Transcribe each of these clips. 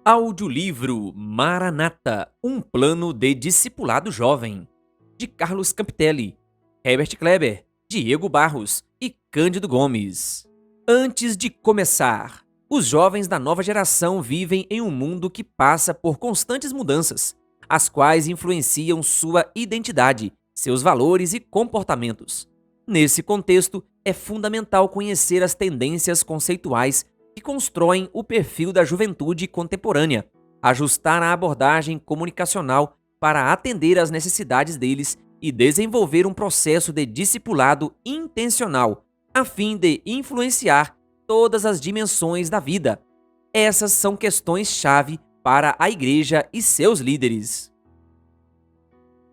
Audiolivro Maranata, um plano de discipulado jovem, de Carlos Campitelli, Herbert Kleber, Diego Barros e Cândido Gomes. Antes de começar, os jovens da nova geração vivem em um mundo que passa por constantes mudanças, as quais influenciam sua identidade, seus valores e comportamentos. Nesse contexto, é fundamental conhecer as tendências conceituais que constroem o perfil da juventude contemporânea, ajustar a abordagem comunicacional para atender às necessidades deles e desenvolver um processo de discipulado intencional, a fim de influenciar todas as dimensões da vida. Essas são questões-chave para a Igreja e seus líderes.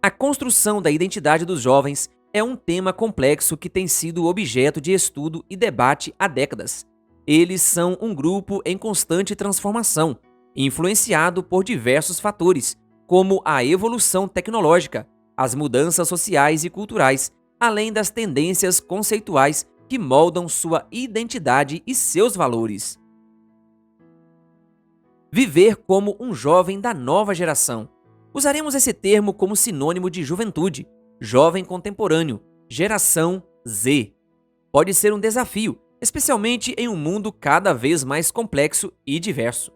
A construção da identidade dos jovens é um tema complexo que tem sido objeto de estudo e debate há décadas. Eles são um grupo em constante transformação, influenciado por diversos fatores, como a evolução tecnológica, as mudanças sociais e culturais, além das tendências conceituais que moldam sua identidade e seus valores. Viver como um jovem da nova geração. Usaremos esse termo como sinônimo de juventude, jovem contemporâneo, geração Z. Pode ser um desafio, especialmente em um mundo cada vez mais complexo e diverso.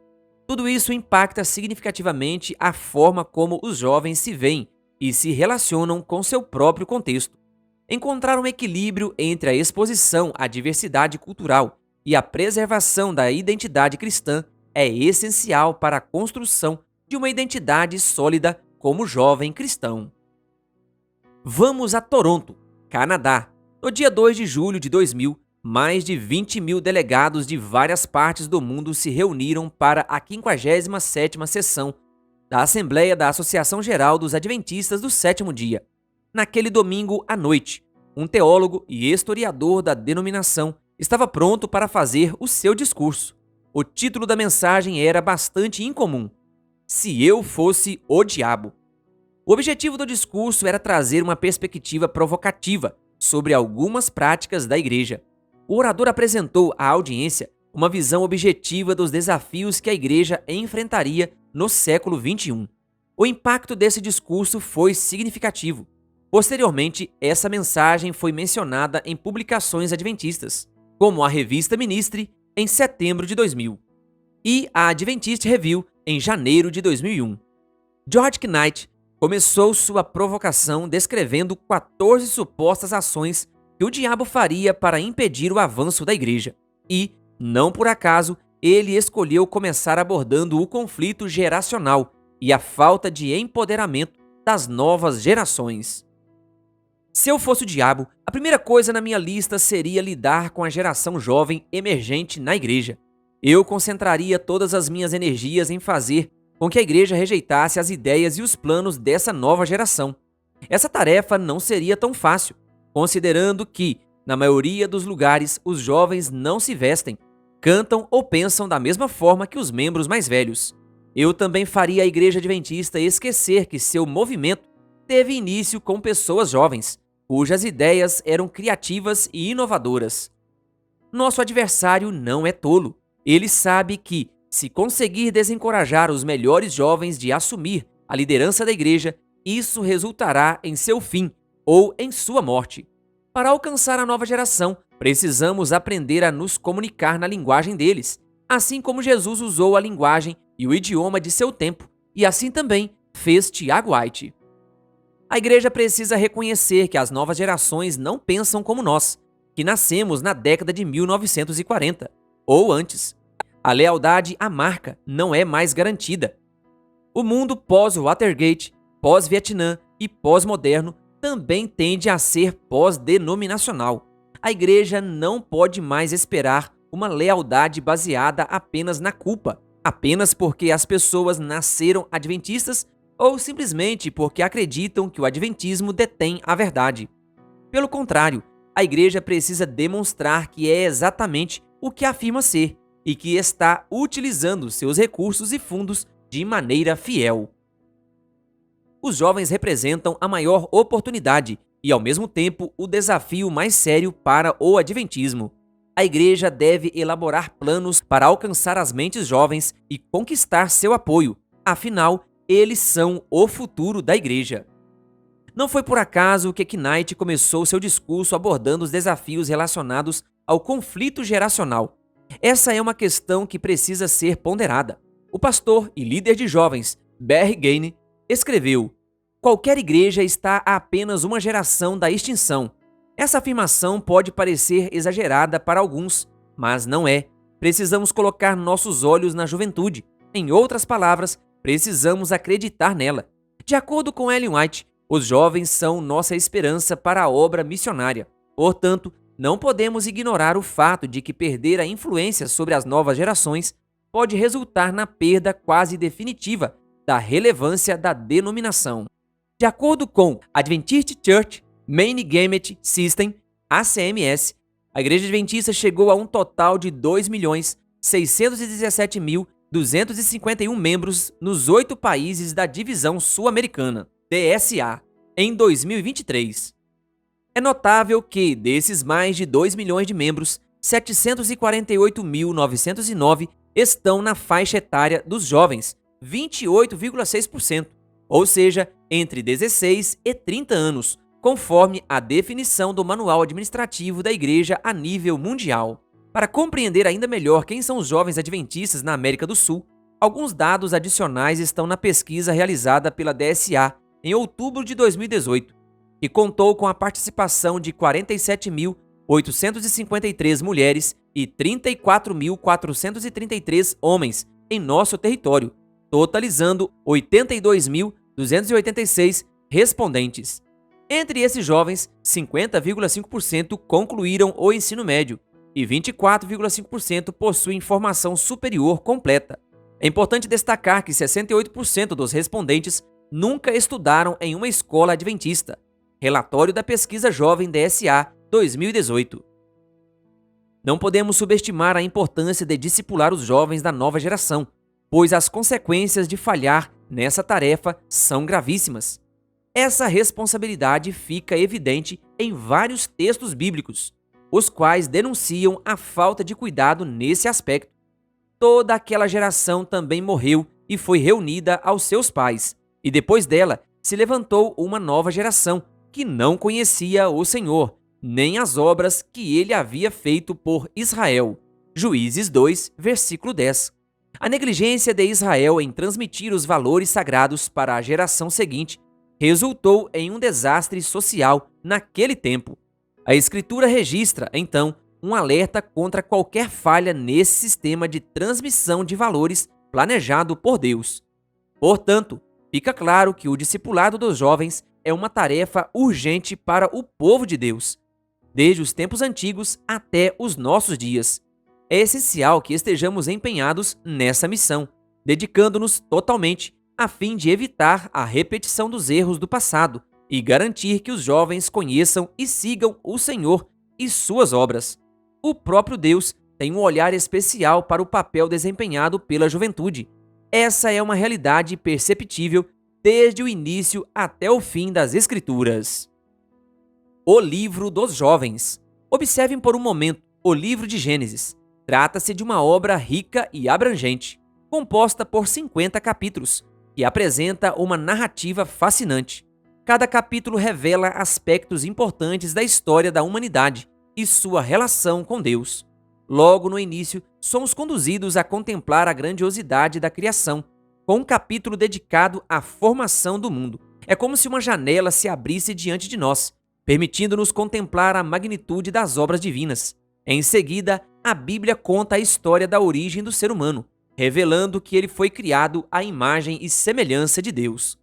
Tudo isso impacta significativamente a forma como os jovens se veem e se relacionam com seu próprio contexto. Encontrar um equilíbrio entre a exposição à diversidade cultural e a preservação da identidade cristã é essencial para a construção de uma identidade sólida como jovem cristão. Vamos a Toronto, Canadá. No dia 2 de julho de 2000, mais de 20 mil delegados de várias partes do mundo se reuniram para a 57ª sessão da Assembleia da Associação Geral dos Adventistas do Sétimo Dia. Naquele domingo à noite, um teólogo e historiador da denominação estava pronto para fazer o seu discurso. O título da mensagem era bastante incomum: Se eu fosse o diabo. O objetivo do discurso era trazer uma perspectiva provocativa sobre algumas práticas da igreja. O orador apresentou à audiência uma visão objetiva dos desafios que a igreja enfrentaria no século XXI. O impacto desse discurso foi significativo. Posteriormente, essa mensagem foi mencionada em publicações adventistas, como a revista Ministry, em setembro de 2000, e a Adventist Review, em janeiro de 2001. George Knight começou sua provocação descrevendo 14 supostas ações que o diabo faria para impedir o avanço da igreja. E, não por acaso, ele escolheu começar abordando o conflito geracional e a falta de empoderamento das novas gerações. Se eu fosse o diabo, a primeira coisa na minha lista seria lidar com a geração jovem emergente na igreja. Eu concentraria todas as minhas energias em fazer com que a igreja rejeitasse as ideias e os planos dessa nova geração. Essa tarefa não seria tão fácil, considerando que, na maioria dos lugares, os jovens não se vestem, cantam ou pensam da mesma forma que os membros mais velhos. Eu também faria a igreja adventista esquecer que seu movimento teve início com pessoas jovens, cujas ideias eram criativas e inovadoras. Nosso adversário não é tolo. Ele sabe que, se conseguir desencorajar os melhores jovens de assumir a liderança da igreja, isso resultará em seu fim ou em sua morte. Para alcançar a nova geração, precisamos aprender a nos comunicar na linguagem deles, assim como Jesus usou a linguagem e o idioma de seu tempo, e assim também fez Tiago White. A igreja precisa reconhecer que as novas gerações não pensam como nós, que nascemos na década de 1940, ou antes. A lealdade à marca não é mais garantida. O mundo pós-Watergate, pós-Vietnã e pós-moderno também tende a ser pós-denominacional. A igreja não pode mais esperar uma lealdade baseada apenas na culpa, apenas porque as pessoas nasceram adventistas ou simplesmente porque acreditam que o adventismo detém a verdade. Pelo contrário, a igreja precisa demonstrar que é exatamente o que afirma ser e que está utilizando seus recursos e fundos de maneira fiel. Os jovens representam a maior oportunidade e, ao mesmo tempo, o desafio mais sério para o adventismo. A igreja deve elaborar planos para alcançar as mentes jovens e conquistar seu apoio. Afinal, eles são o futuro da igreja. Não foi por acaso que Knight começou seu discurso abordando os desafios relacionados ao conflito geracional. Essa é uma questão que precisa ser ponderada. O pastor e líder de jovens, Barry Gaine, escreveu: "Qualquer igreja está a apenas uma geração da extinção." Essa afirmação pode parecer exagerada para alguns, mas não é. Precisamos colocar nossos olhos na juventude. Em outras palavras, precisamos acreditar nela. De acordo com Ellen White, os jovens são nossa esperança para a obra missionária. Portanto, não podemos ignorar o fato de que perder a influência sobre as novas gerações pode resultar na perda quase definitiva da relevância da denominação. De acordo com Adventist Church Management System, ACMS, a Igreja Adventista chegou a um total de 2.617.251 membros nos 8 países da Divisão Sul-Americana, DSA, em 2023. É notável que, desses mais de 2 milhões de membros, 748.909 estão na faixa etária dos jovens, 28,6%, ou seja, entre 16 e 30 anos, conforme a definição do Manual Administrativo da Igreja a nível mundial. Para compreender ainda melhor quem são os jovens adventistas na América do Sul, alguns dados adicionais estão na pesquisa realizada pela DSA em outubro de 2018, que contou com a participação de 47.853 mulheres e 34.433 homens em nosso território, totalizando 82.286 respondentes. Entre esses jovens, 50,5% concluíram o ensino médio e 24,5% possuem formação superior completa. É importante destacar que 68% dos respondentes nunca estudaram em uma escola adventista. Relatório da Pesquisa Jovem DSA 2018. Não podemos subestimar a importância de discipular os jovens da nova geração, pois as consequências de falhar nessa tarefa são gravíssimas. Essa responsabilidade fica evidente em vários textos bíblicos, os quais denunciam a falta de cuidado nesse aspecto. Toda aquela geração também morreu e foi reunida aos seus pais, e depois dela se levantou uma nova geração que não conhecia o Senhor, nem as obras que ele havia feito por Israel. Juízes 2, versículo 10. A negligência de Israel em transmitir os valores sagrados para a geração seguinte resultou em um desastre social naquele tempo. A Escritura registra, então, um alerta contra qualquer falha nesse sistema de transmissão de valores planejado por Deus. Portanto, fica claro que o discipulado dos jovens é uma tarefa urgente para o povo de Deus, desde os tempos antigos até os nossos dias. É essencial que estejamos empenhados nessa missão, dedicando-nos totalmente a fim de evitar a repetição dos erros do passado e garantir que os jovens conheçam e sigam o Senhor e suas obras. O próprio Deus tem um olhar especial para o papel desempenhado pela juventude. Essa é uma realidade perceptível desde o início até o fim das Escrituras. O livro dos jovens. Observem por um momento o livro de Gênesis. Trata-se de uma obra rica e abrangente, composta por 50 capítulos, que apresenta uma narrativa fascinante. Cada capítulo revela aspectos importantes da história da humanidade e sua relação com Deus. Logo no início, somos conduzidos a contemplar a grandiosidade da criação, com um capítulo dedicado à formação do mundo. É como se uma janela se abrisse diante de nós, permitindo-nos contemplar a magnitude das obras divinas. Em seguida, a Bíblia conta a história da origem do ser humano, revelando que ele foi criado à imagem e semelhança de Deus.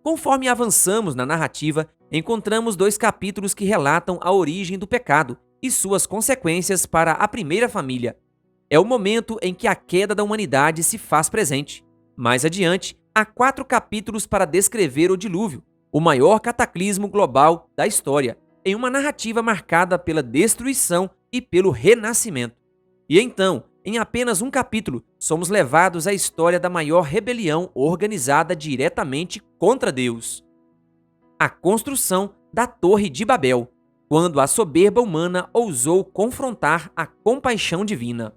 Conforme avançamos na narrativa, encontramos 2 capítulos que relatam a origem do pecado e suas consequências para a primeira família. É o momento em que a queda da humanidade se faz presente. Mais adiante, há 4 capítulos para descrever o dilúvio, o maior cataclismo global da história, em uma narrativa marcada pela destruição e pelo renascimento. E então, em apenas um capítulo, somos levados à história da maior rebelião organizada diretamente contra Deus: a construção da Torre de Babel. quando a soberba humana ousou confrontar a compaixão divina.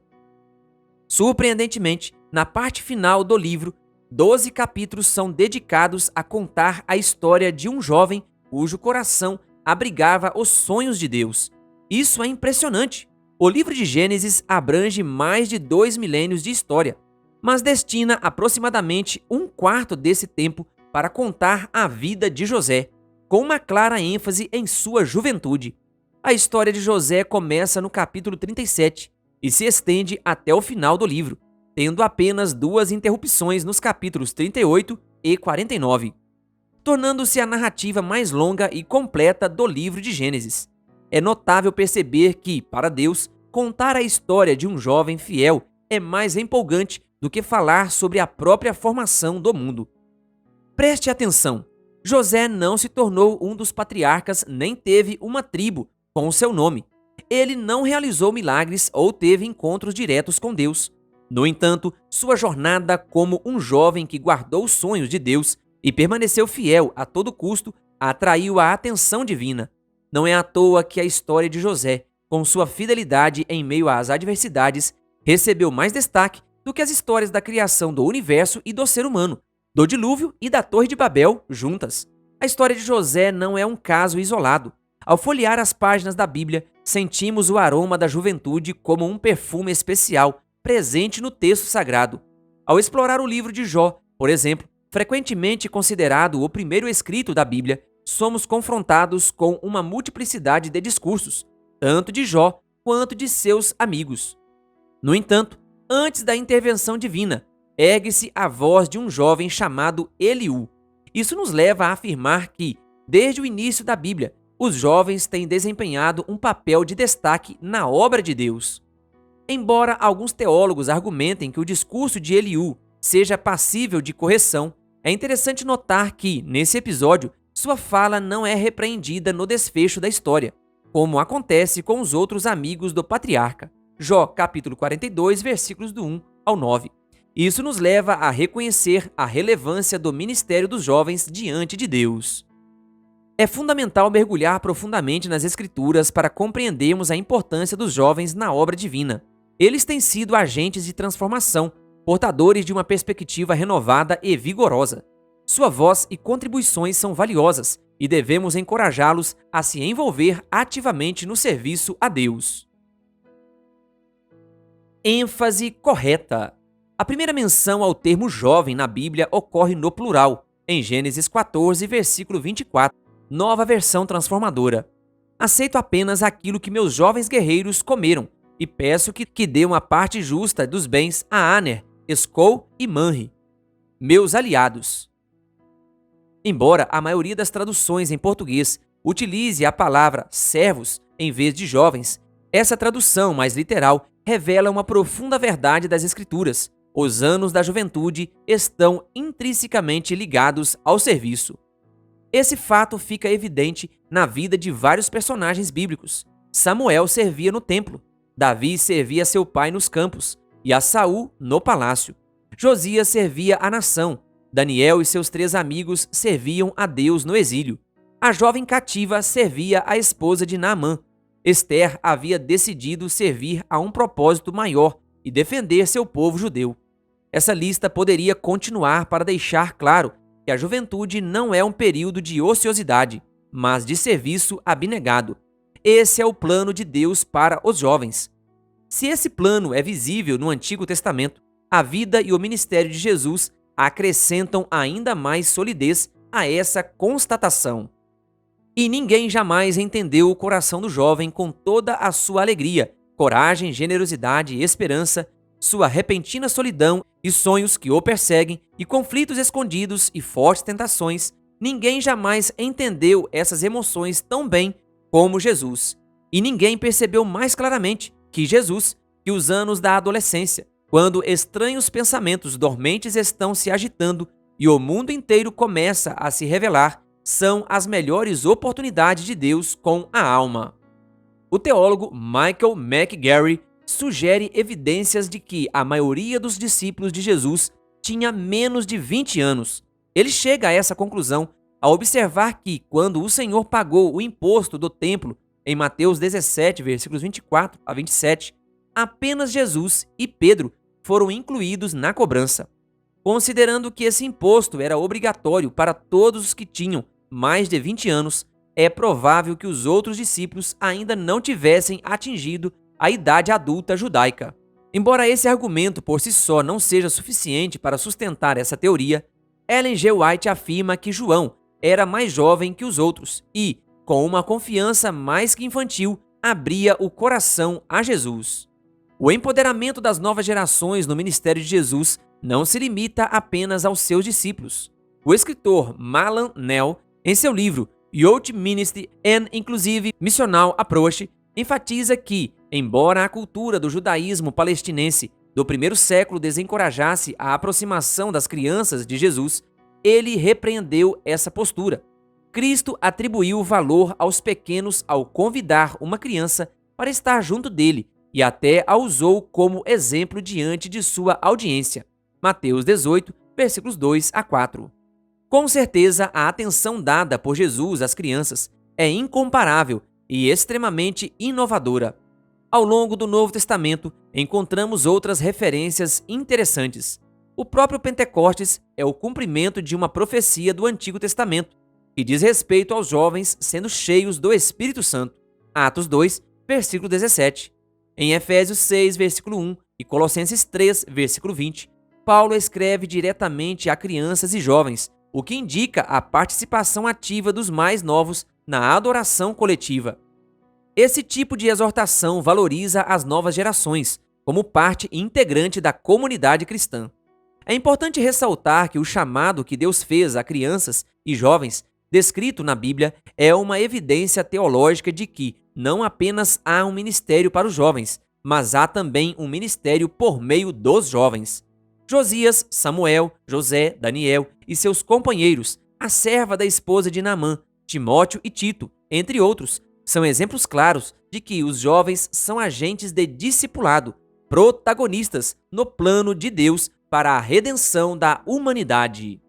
Surpreendentemente, na parte final do livro, 12 capítulos são dedicados a contar a história de um jovem cujo coração abrigava os sonhos de Deus. Isso é impressionante. O livro de Gênesis abrange mais de 2 milênios de história, mas destina aproximadamente um quarto desse tempo para contar a vida de José, com uma clara ênfase em sua juventude. A história de José começa no capítulo 37 e se estende até o final do livro, tendo apenas 2 interrupções nos capítulos 38 e 49, tornando-se a narrativa mais longa e completa do livro de Gênesis. É notável perceber que, para Deus, contar a história de um jovem fiel é mais empolgante do que falar sobre a própria formação do mundo. Preste atenção, José não se tornou um dos patriarcas nem teve uma tribo com o seu nome. Ele não realizou milagres ou teve encontros diretos com Deus. No entanto, sua jornada como um jovem que guardou os sonhos de Deus e permaneceu fiel a todo custo atraiu a atenção divina. Não é à toa que a história de José, com sua fidelidade em meio às adversidades, recebeu mais destaque do que as histórias da criação do universo e do ser humano, do dilúvio e da Torre de Babel juntas. A história de José não é um caso isolado. Ao folhear as páginas da Bíblia, sentimos o aroma da juventude como um perfume especial presente no texto sagrado. Ao explorar o livro de Jó, por exemplo, frequentemente considerado o primeiro escrito da Bíblia, somos confrontados com uma multiplicidade de discursos, tanto de Jó quanto de seus amigos. No entanto, antes da intervenção divina, ergue-se a voz de um jovem chamado Eliú. Isso nos leva a afirmar que, desde o início da Bíblia, os jovens têm desempenhado um papel de destaque na obra de Deus. Embora alguns teólogos argumentem que o discurso de Eliú seja passível de correção, é interessante notar que, nesse episódio, sua fala não é repreendida no desfecho da história, como acontece com os outros amigos do patriarca. Jó, capítulo 42, versículos do 1 ao 9. Isso nos leva a reconhecer a relevância do ministério dos jovens diante de Deus. É fundamental mergulhar profundamente nas Escrituras para compreendermos a importância dos jovens na obra divina. Eles têm sido agentes de transformação, portadores de uma perspectiva renovada e vigorosa. Sua voz e contribuições são valiosas e devemos encorajá-los a se envolver ativamente no serviço a Deus. ênfase correta. A primeira menção ao termo jovem na Bíblia ocorre no plural, em Gênesis 14, versículo 24, nova versão transformadora. Aceito apenas aquilo que meus jovens guerreiros comeram, e peço que dê uma parte justa dos bens a Aner, Escol e Manre, meus aliados. Embora a maioria das traduções em português utilize a palavra servos em vez de jovens, essa tradução mais literal revela uma profunda verdade das Escrituras. Os anos da juventude estão intrinsecamente ligados ao serviço. Esse fato fica evidente na vida de vários personagens bíblicos. Samuel servia no templo, Davi servia seu pai nos campos e a Saul no palácio. Josias servia a nação, Daniel e seus 3 amigos serviam a Deus no exílio. A jovem cativa servia a esposa de Naamã. Esther havia decidido servir a um propósito maior e defender seu povo judeu. Essa lista poderia continuar para deixar claro que a juventude não é um período de ociosidade, mas de serviço abnegado. Esse é o plano de Deus para os jovens. Se esse plano é visível no Antigo Testamento, a vida e o ministério de Jesus acrescentam ainda mais solidez a essa constatação. E ninguém jamais entendeu o coração do jovem com toda a sua alegria, coragem, generosidade e esperança, sua repentina solidão e sonhos que o perseguem, e conflitos escondidos e fortes tentações. Ninguém jamais entendeu essas emoções tão bem como Jesus. E ninguém percebeu mais claramente que Jesus que os anos da adolescência, quando estranhos pensamentos dormentes estão se agitando e o mundo inteiro começa a se revelar, são as melhores oportunidades de Deus com a alma. O teólogo Michael McGarry sugere evidências de que a maioria dos discípulos de Jesus tinha menos de 20 anos. Ele chega a essa conclusão ao observar que, quando o Senhor pagou o imposto do templo Em Mateus 17, versículos 24 a 27, apenas Jesus e Pedro foram incluídos na cobrança. Considerando que esse imposto era obrigatório para todos os que tinham mais de 20 anos, é provável que os outros discípulos ainda não tivessem atingido a idade adulta judaica. Embora esse argumento por si só não seja suficiente para sustentar essa teoria, Ellen G. White afirma que João era mais jovem que os outros e, com uma confiança mais que infantil, abria o coração a Jesus. O empoderamento das novas gerações no ministério de Jesus não se limita apenas aos seus discípulos. O escritor Malan Nell, em seu livro Youth Ministry and Inclusive Missional Approach, enfatiza que, embora a cultura do judaísmo palestinense do primeiro século desencorajasse a aproximação das crianças de Jesus, ele repreendeu essa postura. Cristo atribuiu valor aos pequenos ao convidar uma criança para estar junto dele e até a usou como exemplo diante de sua audiência. Mateus 18, versículos 2 a 4. Com certeza, a atenção dada por Jesus às crianças é incomparável e extremamente inovadora. Ao longo do Novo Testamento, encontramos outras referências interessantes. O próprio Pentecostes é o cumprimento de uma profecia do Antigo Testamento, que diz respeito aos jovens sendo cheios do Espírito Santo. Atos 2, versículo 17. Em Efésios 6, versículo 1 e Colossenses 3, versículo 20, Paulo escreve diretamente a crianças e jovens, o que indica a participação ativa dos mais novos na adoração coletiva. Esse tipo de exortação valoriza as novas gerações, como parte integrante da comunidade cristã. É importante ressaltar que o chamado que Deus fez a crianças e jovens, descrito na Bíblia, é uma evidência teológica de que não apenas há um ministério para os jovens, mas há também um ministério por meio dos jovens. Josias, Samuel, José, Daniel e seus companheiros, a serva da esposa de Naamã, Timóteo e Tito, entre outros, são exemplos claros de que os jovens são agentes de discipulado, protagonistas no plano de Deus para a redenção da humanidade.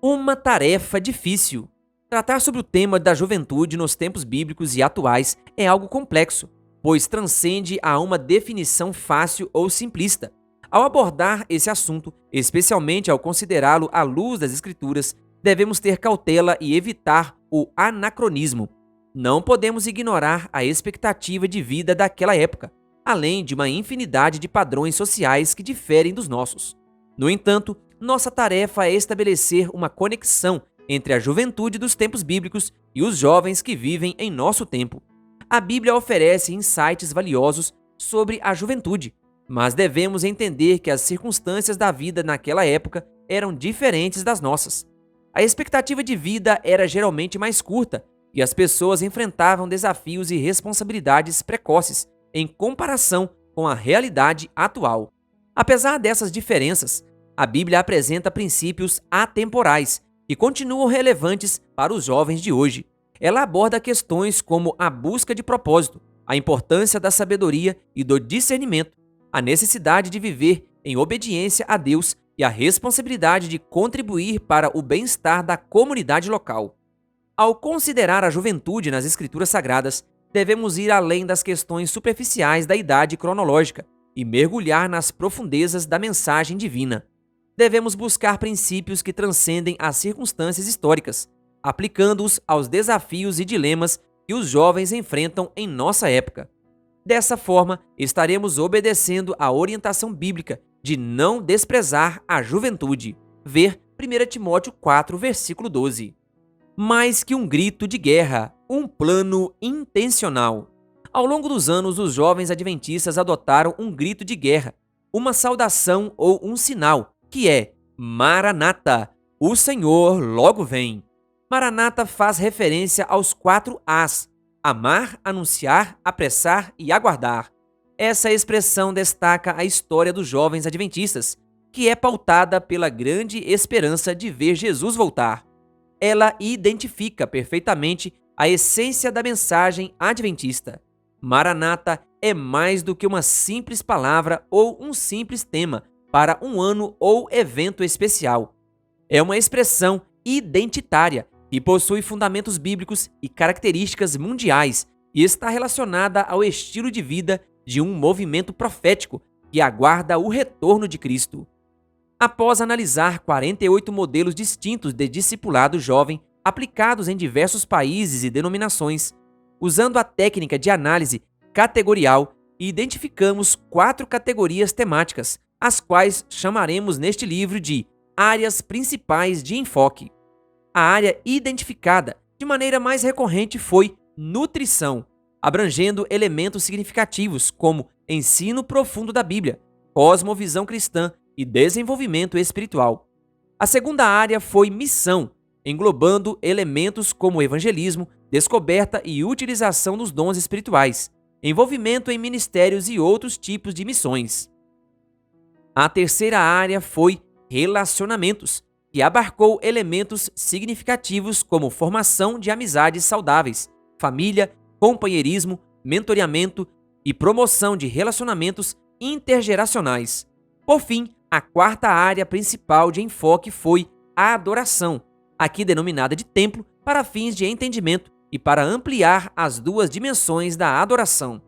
Uma tarefa difícil. Tratar sobre o tema da juventude nos tempos bíblicos e atuais é algo complexo, pois transcende a uma definição fácil ou simplista. Ao abordar esse assunto, especialmente ao considerá-lo à luz das Escrituras, devemos ter cautela e evitar o anacronismo. Não podemos ignorar a expectativa de vida daquela época, além de uma infinidade de padrões sociais que diferem dos nossos. No entanto, nossa tarefa é estabelecer uma conexão entre a juventude dos tempos bíblicos e os jovens que vivem em nosso tempo. A Bíblia oferece insights valiosos sobre a juventude, mas devemos entender que as circunstâncias da vida naquela época eram diferentes das nossas. A expectativa de vida era geralmente mais curta e as pessoas enfrentavam desafios e responsabilidades precoces em comparação com a realidade atual. Apesar dessas diferenças, a Bíblia apresenta princípios atemporais que continuam relevantes para os jovens de hoje. Ela aborda questões como a busca de propósito, a importância da sabedoria e do discernimento, a necessidade de viver em obediência a Deus e a responsabilidade de contribuir para o bem-estar da comunidade local. Ao considerar a juventude nas Escrituras Sagradas, devemos ir além das questões superficiais da idade cronológica e mergulhar nas profundezas da mensagem divina. Devemos buscar princípios que transcendem as circunstâncias históricas, aplicando-os aos desafios e dilemas que os jovens enfrentam em nossa época. Dessa forma, estaremos obedecendo à orientação bíblica de não desprezar a juventude. Ver 1 Timóteo 4, versículo 12. Mais que um grito de guerra, um plano intencional. Ao longo dos anos, os jovens adventistas adotaram um grito de guerra, uma saudação ou um sinal, que é Maranata, o Senhor logo vem. Maranata faz referência aos 4 As: amar, anunciar, apressar e aguardar. Essa expressão destaca a história dos jovens adventistas, que é pautada pela grande esperança de ver Jesus voltar. Ela identifica perfeitamente a essência da mensagem adventista. Maranata é mais do que uma simples palavra ou um simples tema para um ano ou evento especial. É uma expressão identitária que possui fundamentos bíblicos e características mundiais e está relacionada ao estilo de vida de um movimento profético que aguarda o retorno de Cristo. Após analisar 48 modelos distintos de discipulado jovem aplicados em diversos países e denominações, usando a técnica de análise categorial, identificamos 4 categorias temáticas, as quais chamaremos neste livro de áreas principais de enfoque. A área identificada de maneira mais recorrente foi nutrição, abrangendo elementos significativos como ensino profundo da Bíblia, cosmovisão cristã e desenvolvimento espiritual. A segunda área foi missão, englobando elementos como evangelismo, descoberta e utilização dos dons espirituais, envolvimento em ministérios e outros tipos de missões. A terceira área foi relacionamentos, que abarcou elementos significativos como formação de amizades saudáveis, família, companheirismo, mentoreamento e promoção de relacionamentos intergeracionais. Por fim, a quarta área principal de enfoque foi a adoração, aqui denominada de templo para fins de entendimento e para ampliar as duas dimensões da adoração,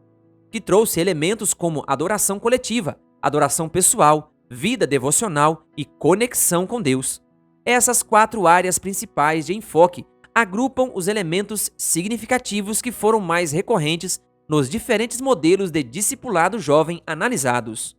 que trouxe elementos como adoração coletiva, adoração pessoal, vida devocional e conexão com Deus. Essas 4 áreas principais de enfoque agrupam os elementos significativos que foram mais recorrentes nos diferentes modelos de discipulado jovem analisados,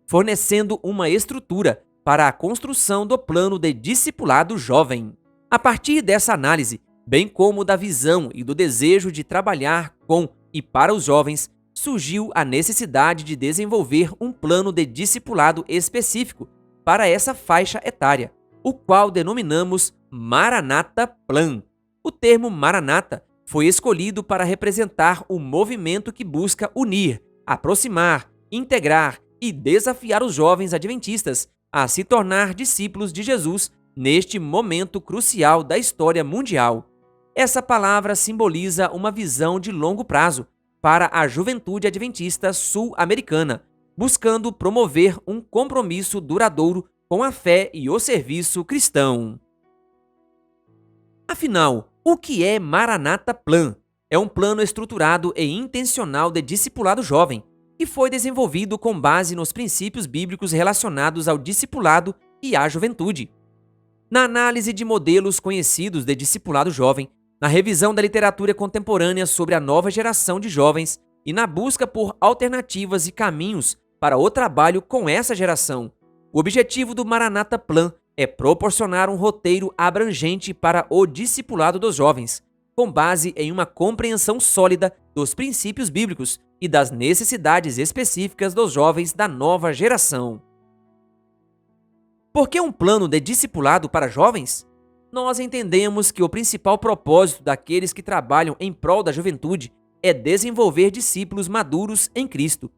fornecendo uma estrutura para a construção do plano de discipulado jovem. A partir dessa análise, bem como da visão e do desejo de trabalhar com e para os jovens, surgiu a necessidade de desenvolver um plano de discipulado específico para essa faixa etária, o qual denominamos Maranata Plan. O termo Maranata foi escolhido para representar o movimento que busca unir, aproximar, integrar e desafiar os jovens adventistas a se tornar discípulos de Jesus neste momento crucial da história mundial. Essa palavra simboliza uma visão de longo prazo para a juventude adventista sul-americana, buscando promover um compromisso duradouro com a fé e o serviço cristão. Afinal, o que é Maranata Plan? É um plano estruturado e intencional de discipulado jovem, que foi desenvolvido com base nos princípios bíblicos relacionados ao discipulado e à juventude. Na análise de modelos conhecidos de discipulado jovem, na revisão da literatura contemporânea sobre a nova geração de jovens e na busca por alternativas e caminhos para o trabalho com essa geração, o objetivo do Maranata Plan é proporcionar um roteiro abrangente para o discipulado dos jovens, com base em uma compreensão sólida dos princípios bíblicos e das necessidades específicas dos jovens da nova geração. Por que um plano de discipulado para jovens? Nós entendemos que o principal propósito daqueles que trabalham em prol da juventude é desenvolver discípulos maduros em Cristo.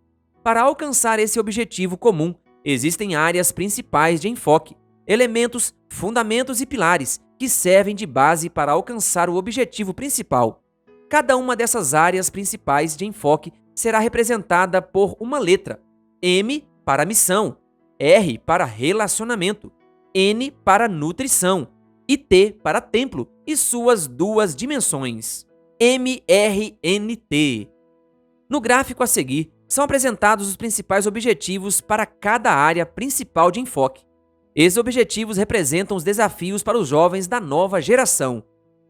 Para alcançar esse objetivo comum, existem áreas principais de enfoque, elementos, fundamentos e pilares que servem de base para alcançar o objetivo principal. Cada uma dessas áreas principais de enfoque será representada por uma letra: M para missão, R para relacionamento, N para nutrição e T para templo e suas duas dimensões. MRNT. No gráfico a seguir, são apresentados os principais objetivos para cada área principal de enfoque. Esses objetivos representam os desafios para os jovens da nova geração.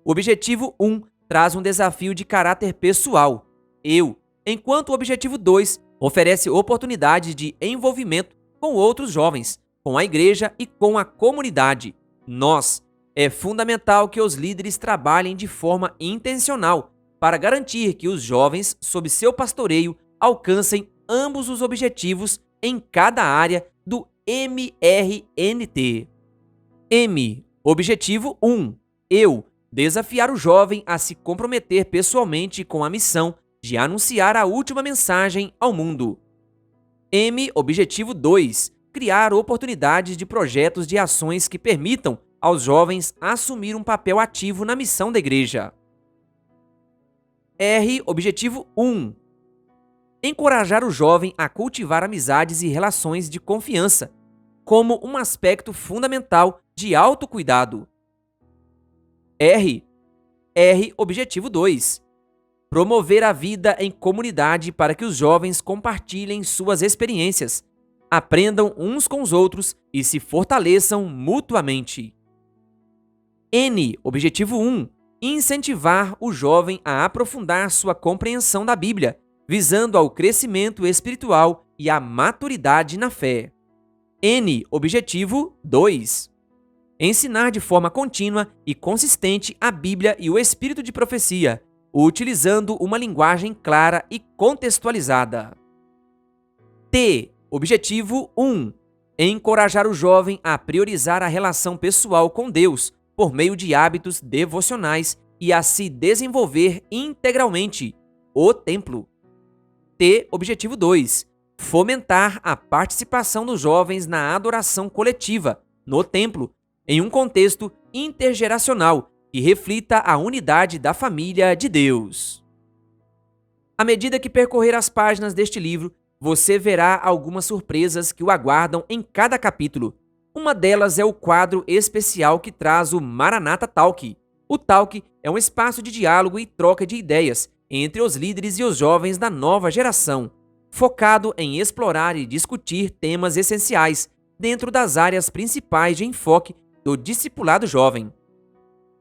O objetivo 1 traz um desafio de caráter pessoal, eu, enquanto o objetivo 2 oferece oportunidades de envolvimento com outros jovens, com a igreja e com a comunidade, nós. É fundamental que os líderes trabalhem de forma intencional para garantir que os jovens, sob seu pastoreio, alcancem ambos os objetivos em cada área do MRNT. M. Objetivo 1. Eu. Desafiar o jovem a se comprometer pessoalmente com a missão de anunciar a última mensagem ao mundo. M. Objetivo 2. Criar oportunidades de projetos de ações que permitam aos jovens assumir um papel ativo na missão da igreja. R. Objetivo 1. Encorajar o jovem a cultivar amizades e relações de confiança, como um aspecto fundamental de autocuidado. R. Objetivo 2. Promover a vida em comunidade para que os jovens compartilhem suas experiências, aprendam uns com os outros e se fortaleçam mutuamente. N. Objetivo 1. Incentivar o jovem a aprofundar sua compreensão da Bíblia, visando ao crescimento espiritual e à maturidade na fé. N. Objetivo 2. Ensinar de forma contínua e consistente a Bíblia e o espírito de profecia, utilizando uma linguagem clara e contextualizada. T. Objetivo 1. Encorajar o jovem a priorizar a relação pessoal com Deus por meio de hábitos devocionais e a se desenvolver integralmente. O templo. T. Objetivo 2. Fomentar a participação dos jovens na adoração coletiva, no templo, em um contexto intergeracional que reflita a unidade da família de Deus. À medida que percorrer as páginas deste livro, você verá algumas surpresas que o aguardam em cada capítulo. Uma delas é o quadro especial que traz o Maranata Talk. O Talk é um espaço de diálogo e troca de ideias entre os líderes e os jovens da nova geração, focado em explorar e discutir temas essenciais dentro das áreas principais de enfoque do discipulado jovem.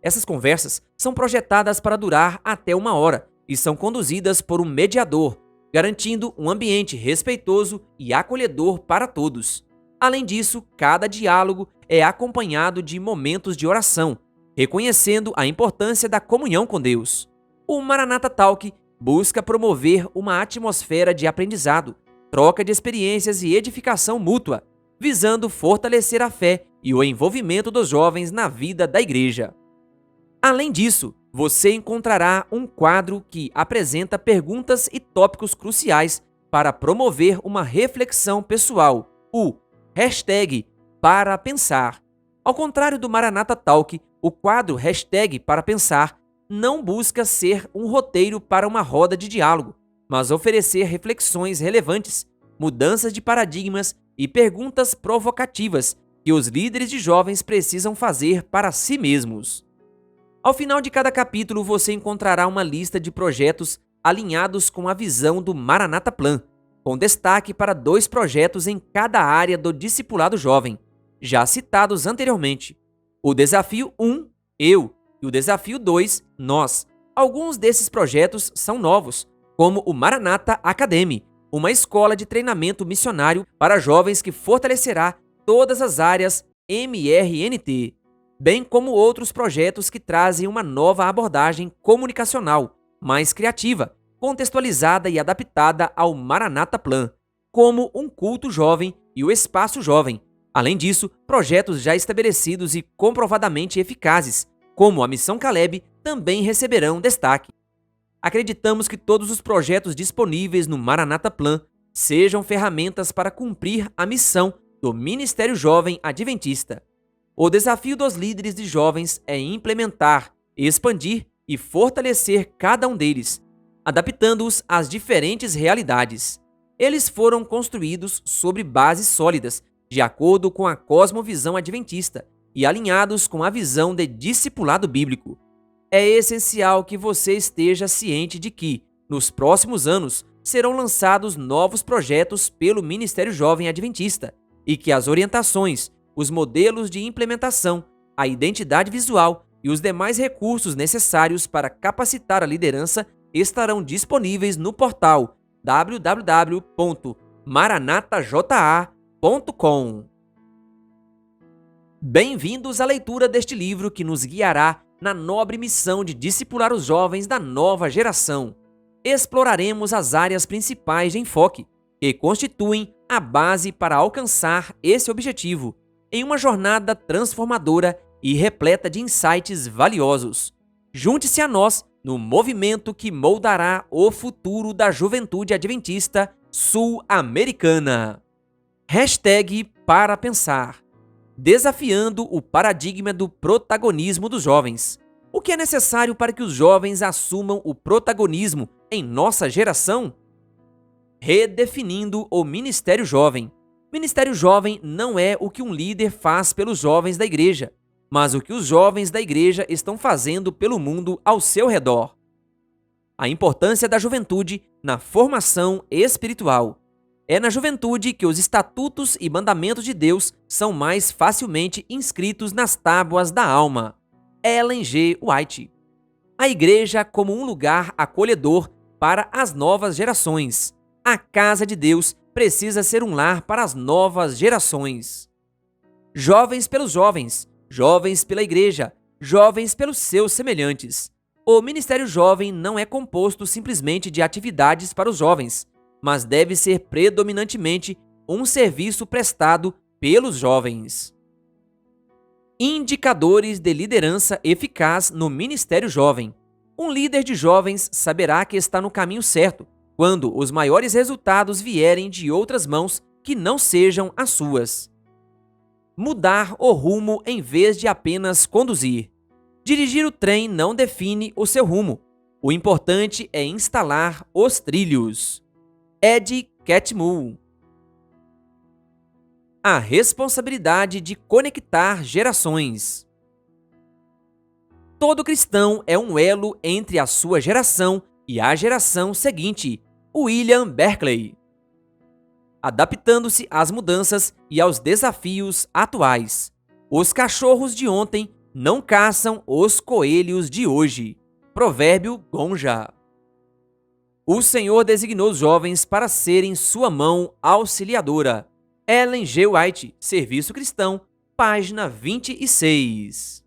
Essas conversas são projetadas para durar até 1 hora e são conduzidas por um mediador, garantindo um ambiente respeitoso e acolhedor para todos. Além disso, cada diálogo é acompanhado de momentos de oração, reconhecendo a importância da comunhão com Deus. O Maranata Talk busca promover uma atmosfera de aprendizado, troca de experiências e edificação mútua, visando fortalecer a fé e o envolvimento dos jovens na vida da igreja. Além disso, você encontrará um quadro que apresenta perguntas e tópicos cruciais para promover uma reflexão pessoal, o #para pensar. Ao contrário do Maranata Talk, o quadro #para pensar não busca ser um roteiro para uma roda de diálogo, mas oferecer reflexões relevantes, mudanças de paradigmas e perguntas provocativas que os líderes de jovens precisam fazer para si mesmos. Ao final de cada capítulo, você encontrará uma lista de projetos alinhados com a visão do Maranata Plan, com destaque para 2 projetos em cada área do discipulado jovem, já citados anteriormente. O Desafio 1, Eu, e o Desafio 2, Nós. Alguns desses projetos são novos, como o Maranata Academy, uma escola de treinamento missionário para jovens que fortalecerá todas as áreas MRNT, bem como outros projetos que trazem uma nova abordagem comunicacional, mais criativa, contextualizada e adaptada ao Maranata Plan, como um culto jovem e o espaço jovem. Além disso, projetos já estabelecidos e comprovadamente eficazes, como a Missão Caleb, também receberão destaque. Acreditamos que todos os projetos disponíveis no Maranata Plan sejam ferramentas para cumprir a missão do Ministério Jovem Adventista. O desafio dos líderes de jovens é implementar, expandir e fortalecer cada um deles, adaptando-os às diferentes realidades. Eles foram construídos sobre bases sólidas, de acordo com a cosmovisão adventista e alinhados com a visão de discipulado bíblico. É essencial que você esteja ciente de que, nos próximos anos, serão lançados novos projetos pelo Ministério Jovem Adventista e que as orientações, os modelos de implementação, a identidade visual e os demais recursos necessários para capacitar a liderança estarão disponíveis no portal www.maranataja.com. Bem-vindos à leitura deste livro que nos guiará na nobre missão de discipular os jovens da nova geração. Exploraremos as áreas principais de enfoque que constituem a base para alcançar esse objetivo em uma jornada transformadora e repleta de insights valiosos. Junte-se a nós no movimento que moldará o futuro da juventude adventista sul-americana. #para pensar. Desafiando o paradigma do protagonismo dos jovens. O que é necessário para que os jovens assumam o protagonismo em nossa geração? Redefinindo o Ministério Jovem. Ministério Jovem não é o que um líder faz pelos jovens da igreja, mas o que os jovens da igreja estão fazendo pelo mundo ao seu redor. A importância da juventude na formação espiritual. É na juventude que os estatutos e mandamentos de Deus são mais facilmente inscritos nas tábuas da alma. Ellen G. White. A igreja como um lugar acolhedor para as novas gerações. A casa de Deus precisa ser um lar para as novas gerações. Jovens pelos jovens, jovens pela igreja, jovens pelos seus semelhantes. O Ministério Jovem não é composto simplesmente de atividades para os jovens, mas deve ser predominantemente um serviço prestado pelos jovens. Indicadores de liderança eficaz no Ministério Jovem. Um líder de jovens saberá que está no caminho certo quando os maiores resultados vierem de outras mãos que não sejam as suas. Mudar o rumo em vez de apenas conduzir. Dirigir o trem não define o seu rumo. O importante é instalar os trilhos. Ed Catmull. A responsabilidade de conectar gerações. Todo cristão é um elo entre a sua geração e a geração seguinte. William Berkeley. Adaptando-se às mudanças e aos desafios atuais. Os cachorros de ontem não caçam os coelhos de hoje. Provérbio Gonja. O Senhor designou os jovens para serem sua mão auxiliadora. Ellen G. White, Serviço Cristão, página 26.